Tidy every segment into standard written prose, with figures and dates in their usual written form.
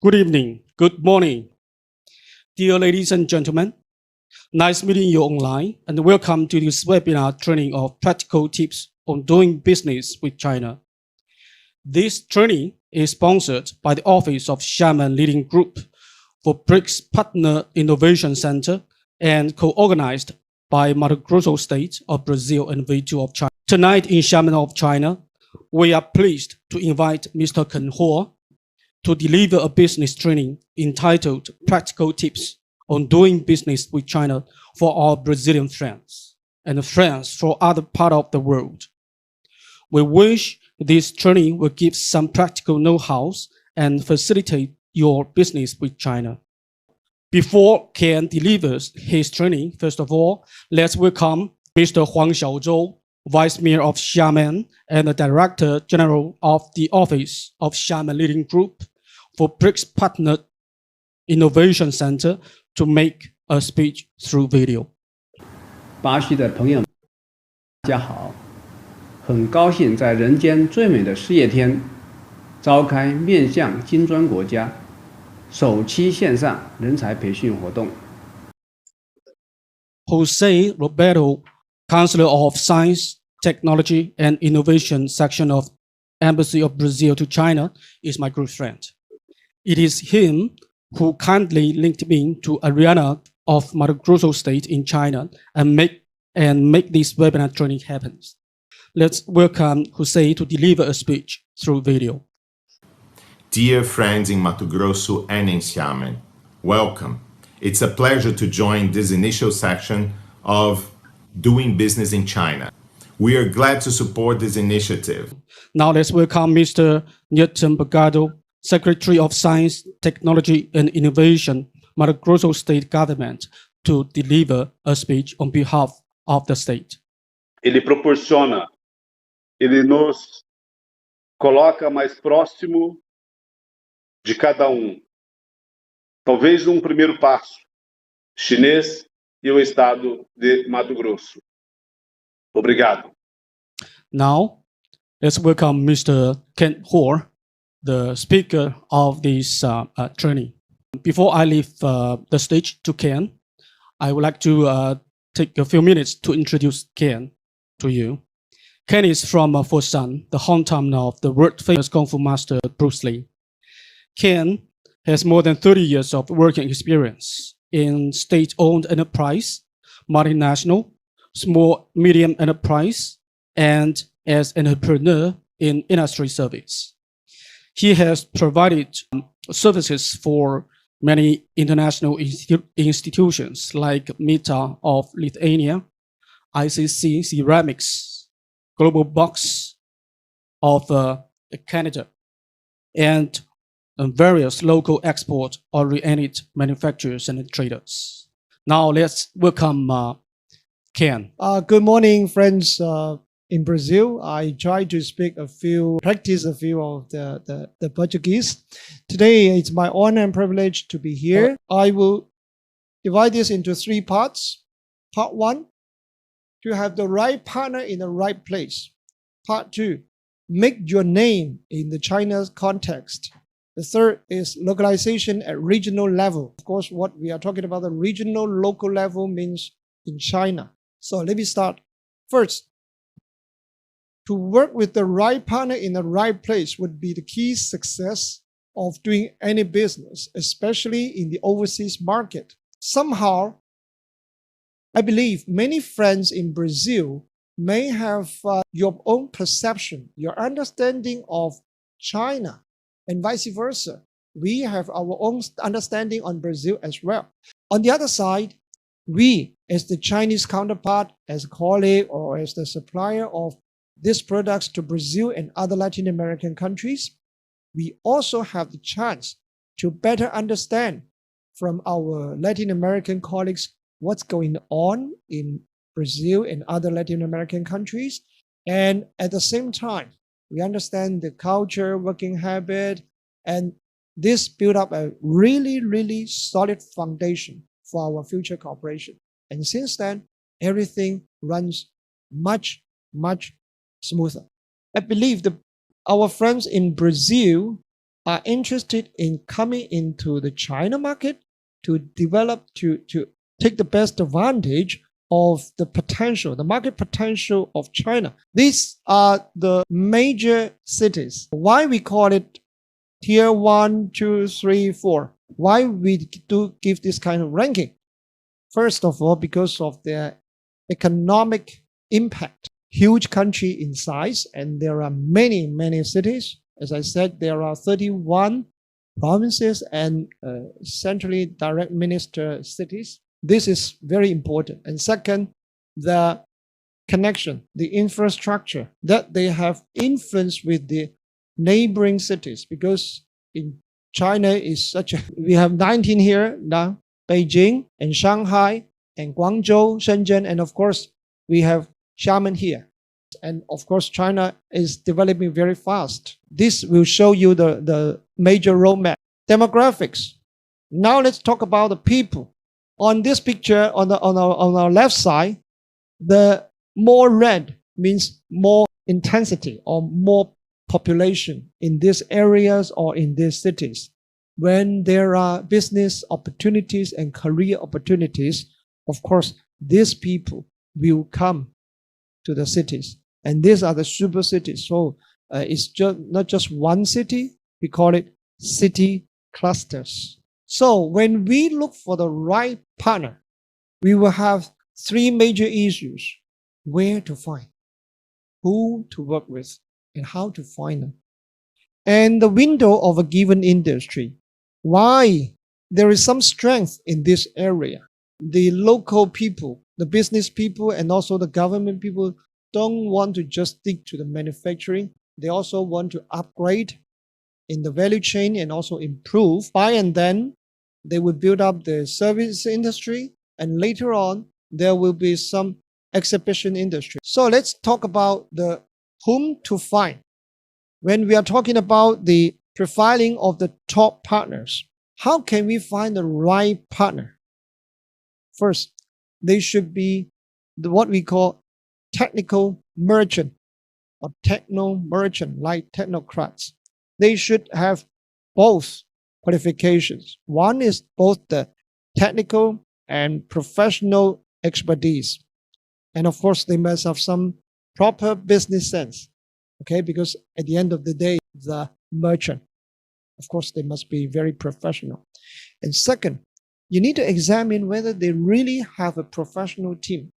Good evening, good morning, dear ladies and gentlemen. Nice meeting you online and welcome to this webinar training of practical tips on doing business with China. This training is sponsored by the Office of Xiamen Leading Group for BRICS Partner Innovation Center and co-organized by Mato Grosso State of Brazil and V2 of China. Tonight in Xiamen of China, we are pleased to invite Mr. Ken Ho to deliver a business training entitled Practical Tips on Doing Business with China for our Brazilian friends and friends from other parts of the world. We wish this training will give some practical know-hows and facilitate your business with China. Before Ken delivers his training, first of all, let's welcome Mr. Huang Xiaozhou, Vice Mayor of Xiamen and the Director General of the Office of Xiamen Leading Group for BRICS Partner Innovation Center to make a speech through video. 巴西的朋友们，大家好，很高兴在人间最美的事业天，召开面向金砖国家首期线上人才培训活动。Jose Roberto, Counselor of Science, Technology and Innovation Section of Embassy of Brazil to China, is my good friend. It is him who kindly linked me to Ariana of Mato Grosso State in China and make this webinar training happen. Let's welcome Jose to deliver a speech through video. Dear friends in Mato Grosso and in Xiamen, welcome. It's a pleasure to join this initial section of Doing Business in China. We are glad to support this initiative. Now let's welcome Mr. Newton Bagado, Secretary of Science, Technology and Innovation, Mato Grosso State Government, to deliver a speech on behalf of the state. Ele nos coloca mais próximo de cada Talvez primeiro passo, chinês e o estado de Mato Grosso. Obrigado. Now, let's welcome Mr. Ken Ho, the speaker of this training. Before I leave the stage to Ken, I would like to take a few minutes to introduce Ken to you. Ken is from Foshan, the hometown of the world-famous Kung Fu master Bruce Lee. Ken has more than 30 years of working experience in state-owned enterprise, multinational, small, medium enterprise, and as an entrepreneur in industry service. He has provided services for many international institutions like Meta of Lithuania, ICC Ceramics, Global Box of Canada, and various local export-oriented manufacturers and traders. Now let's welcome Ken. Good morning, friends in Brazil. I try to practice a few of the Portuguese. Today, it's my honor and privilege to be here. I will divide this into 3 parts. Part 1, to have the right partner in the right place. Part 2, make your name in the China's context. The third is localization at regional level. Of course, what we are talking about, the regional, local level means in China. So let me start. First, to work with the right partner in the right place would be the key success of doing any business, especially in the overseas market. Somehow, I believe many friends in Brazil may have your own perception, your understanding of China, and vice versa. We have our own understanding on Brazil as well. On the other side, we, as the Chinese counterpart, as a colleague, or as the supplier of these products to Brazil and other Latin American countries, we also have the chance to better understand from our Latin American colleagues what's going on in Brazil and other Latin American countries. And at the same time, we understand the culture, working habit, and this build up a really, really solid foundation for our future cooperation. And since then, everything runs much, much smoother. I believe our friends in Brazil are interested in coming into the China market to develop, to take the best advantage of the potential, the market potential of China. These are the major cities. Why we call it tier 1, 2, 3, 4? Why we do give this kind of ranking? First of all, because of their economic impact. Huge country in size, and there are many, many cities. As I said, there are 31 provinces and centrally direct minister cities. This is very important. And second, the connection, the infrastructure that they have influence with the neighboring cities, because in China is such a, we have 19 here now, Beijing and Shanghai and Guangzhou, Shenzhen, and of course we have Xiamen here. And of course, China is developing very fast. This will show you the major roadmap. Demographics. Now let's talk about the people. On this picture, on our left side, the more red means more intensity or more population in these areas or in these cities. When there are business opportunities and career opportunities, of course, these people will come to the cities. And these are the super cities. So it's just not just one city. We call it city clusters. So when we look for the right partner, we will have three major issues: where to find, who to work with, and how to find them. And the window of a given industry. Why? There is some strength in this area. The local people, the business people, and also the government people don't want to just stick to the manufacturing. They also want to upgrade in the value chain and also improve. By and then, they will build up the service industry, and later on, there will be some exhibition industry. So let's talk about the whom to find. When we are talking about the profiling of the top partners, how can we find the right partner? First, they should be what we call technical merchant or techno merchant, like technocrats. They should have both qualifications. One is both the technical and professional expertise. And of course, they must have some proper business sense. Okay, because at the end of the day, the merchant, of course, they must be very professional. And second, you need to examine whether they really have a professional team.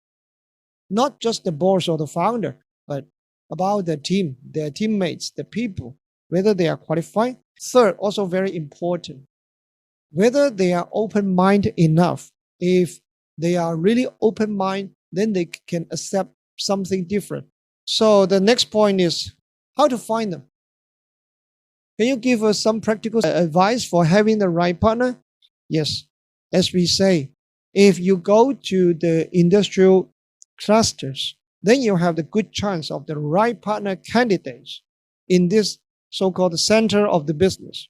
Not just the boss or the founder, but about the team, their teammates, the people, whether they are qualified. Third, also very important, whether they are open-minded enough. If they are really open-minded, then they can accept something different. So the next point is how to find them. Can you give us some practical advice for having the right partner? Yes, as we say, if you go to the industrial clusters, then you have the good chance of the right partner candidates in this so-called center of the business.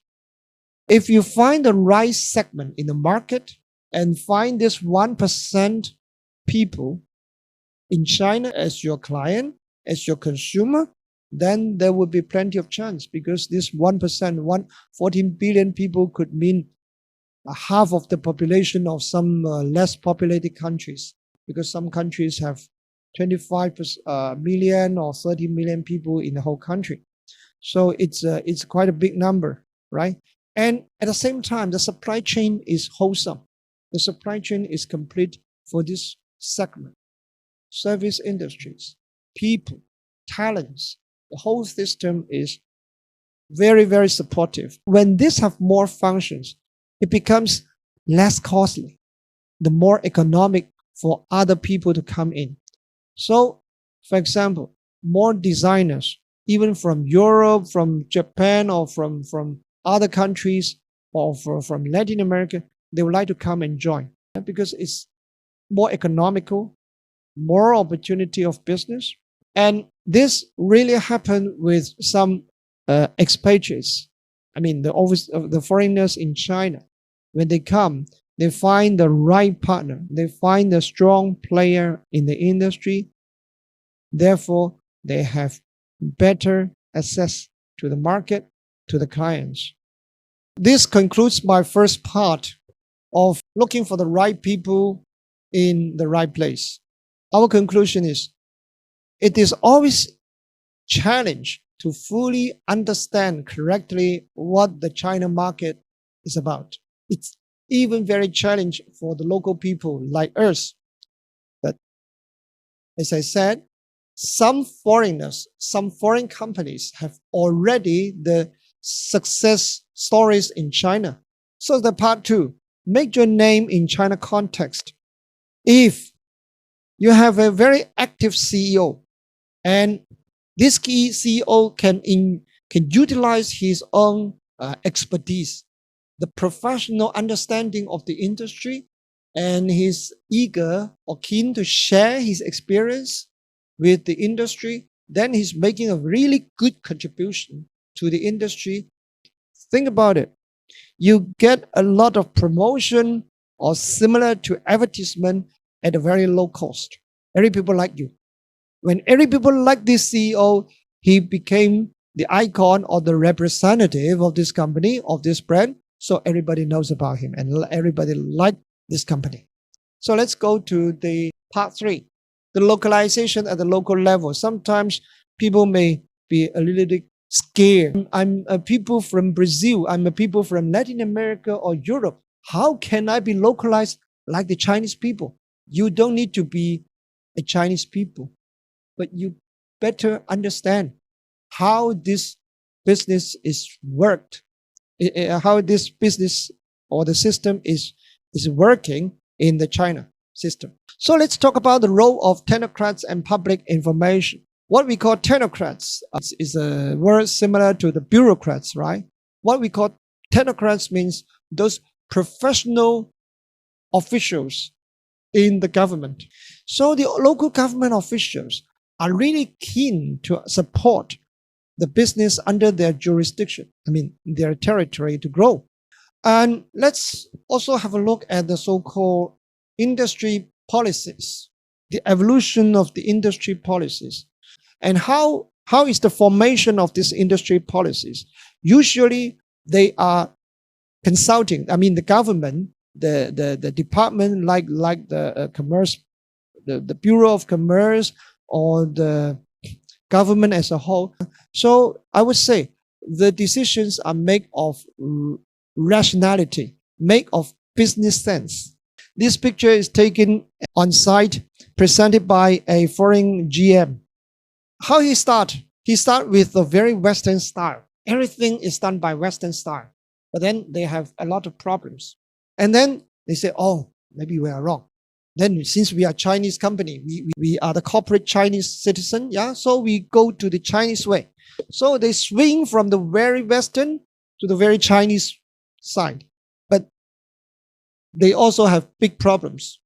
If you find the right segment in the market and find this 1% people in China as your client, as your consumer, then there will be plenty of chance, because this 1%, 14 billion people could mean half of the population of some less populated countries, because some countries have 25 million or 30 million people in the whole country. So it's quite a big number, right? And at the same time, the supply chain is wholesome. The supply chain is complete for this segment. Service industries, people, talents, the whole system is very, very supportive. When these have more functions, it becomes less costly, the more economic for other people to come in. So, for example, more designers, even from Europe, from Japan, or from other countries, or from Latin America, they would like to come and join, because it's more economical, more opportunity of business. And this really happened with some expatriates. I mean, the foreigners in China. When they come, they find the right partner. They find a strong player in the industry. Therefore, they have better access to the market, to the clients. this concludes my first part of looking for the right people in the right place. Our conclusion is, it is always challenge to fully understand correctly what the China market is about. It's even very challenging for the local people like us. But as I said, some foreigners, some foreign companies have already the success stories in China. So the part two, make your name in China context. If you have a very active CEO and this key CEO can utilize his own expertise, the professional understanding of the industry, and he's eager or keen to share his experience with the industry, then he's making a really good contribution to the industry. Think about it. You get a lot of promotion or similar to advertisement at a very low cost. Every people like you. When every people like this CEO, he became the icon or the representative of this company, of this brand. So everybody knows about him and everybody like this company. So let's go to the part three, the localization at the local level. Sometimes people may be a little bit scared. I'm a people from Brazil. I'm a people from Latin America or Europe. How can I be localized like the Chinese people? You don't need to be a Chinese people, but you better understand how this business is worked, how this business or the system is working in the China system. So let's talk about the role of technocrats and public information. What we call technocrats is a word similar to the bureaucrats, right? What we call technocrats means those professional officials in the government. So the local government officials are really keen to support the business under their jurisdiction, their territory to grow. And let's also have a look at the so-called industry policies, the evolution of the industry policies, and how is the formation of these industry policies. Usually they are consulting, the government, the department like the commerce, the Bureau of Commerce or the government as a whole. So I would say the decisions are made of rationality, made of business sense. This picture is taken on site, presented by a foreign GM. How he start? He start with a very Western style. Everything is done by Western style. But then they have a lot of problems. And then they say, oh, maybe we are wrong. Then since we are Chinese company, we are the corporate Chinese citizen, yeah, so we go to the Chinese way. So they swing from the very Western to the very Chinese side. But they also have big problems.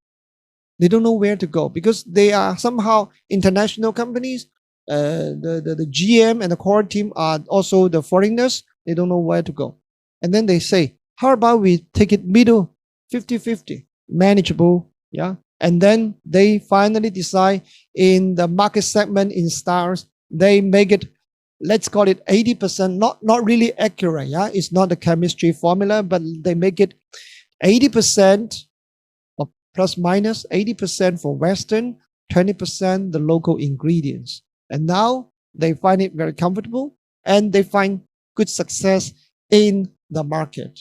They don't know where to go because they are somehow international companies. The GM and the core team are also the foreigners. They don't know where to go. And then they say, how about we take it middle, 50-50, manageable, yeah? And then they finally decide in the market segment in stars, they make it, let's call it 80%, not really accurate, yeah? It's not a chemistry formula, but they make it 80% or plus minus 80% for Western, 20% the local ingredients. And now they find it very comfortable and they find good success in the market.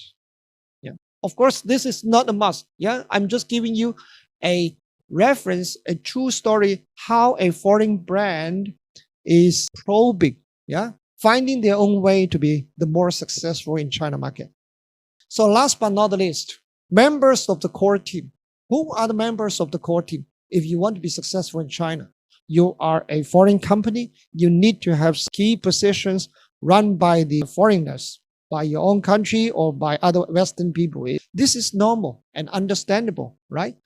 Yeah. Of course, this is not a must. Yeah. I'm just giving you a reference, a true story, how a foreign brand is probing, yeah, finding their own way to be the more successful in China market. So last but not the least, members of the core team. Who are the members of the core team? If you want to be successful in China, you are a foreign company, you need to have key positions run by the foreigners, by your own country or by other Western people. This is normal and understandable, right?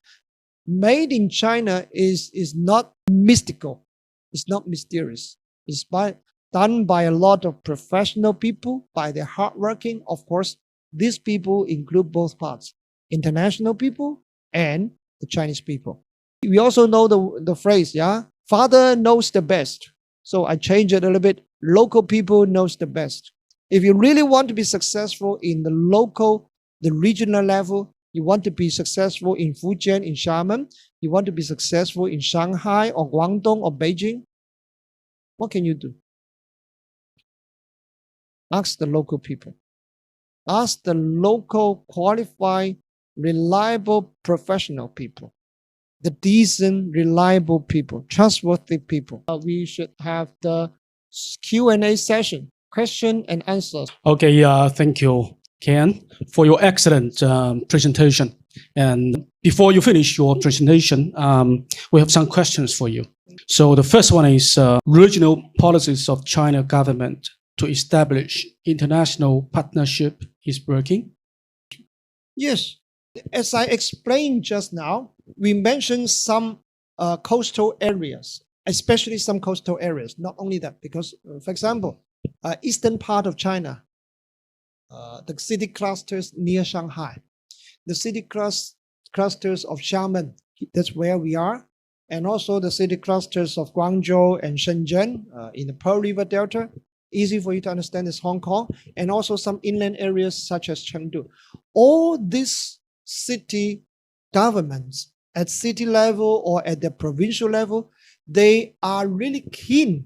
Made in China is not mystical. It's not mysterious. It's done by a lot of professional people, by their hardworking. Of course, these people include both parts, international people and the Chinese people. We also know the phrase, yeah, father knows the best. So I change it a little bit. Local people knows the best. If you really want to be successful in the local, the regional level, you want to be successful in Fujian, in Xiamen, you want to be successful in Shanghai or Guangdong or Beijing, what can you do? Ask the local people. Ask the local, qualified, reliable, professional people. The decent, reliable people, trustworthy people. We should have the Q&A session, question and answers. Okay, thank you, Ken, for your excellent presentation. And before you finish your presentation, we have some questions for you. So the first one is regional policies of China government to establish international partnership is working? Yes, as I explained just now, we mentioned some coastal areas, especially some coastal areas. Not only that, because, for example, eastern part of China, the city clusters near Shanghai, the city clusters of Xiamen, that's where we are, and also the city clusters of Guangzhou and Shenzhen in the Pearl River Delta. Easy for you to understand is Hong Kong, and also some inland areas such as Chengdu. All these city governments at city level or at the provincial level, they are really keen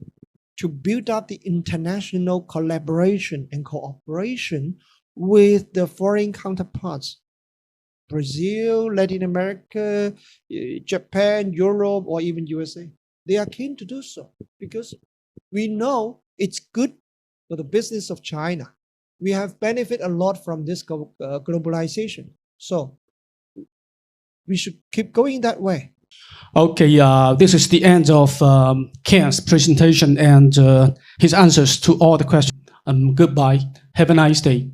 to build up the international collaboration and cooperation with the foreign counterparts. Brazil, Latin America, Japan, Europe, or even USA. They are keen to do so because we know it's good for the business of China. We have benefited a lot from this globalization. So we should keep going that way. Okay, this is the end of Ken's presentation and his answers to all the questions. Goodbye. Have a nice day.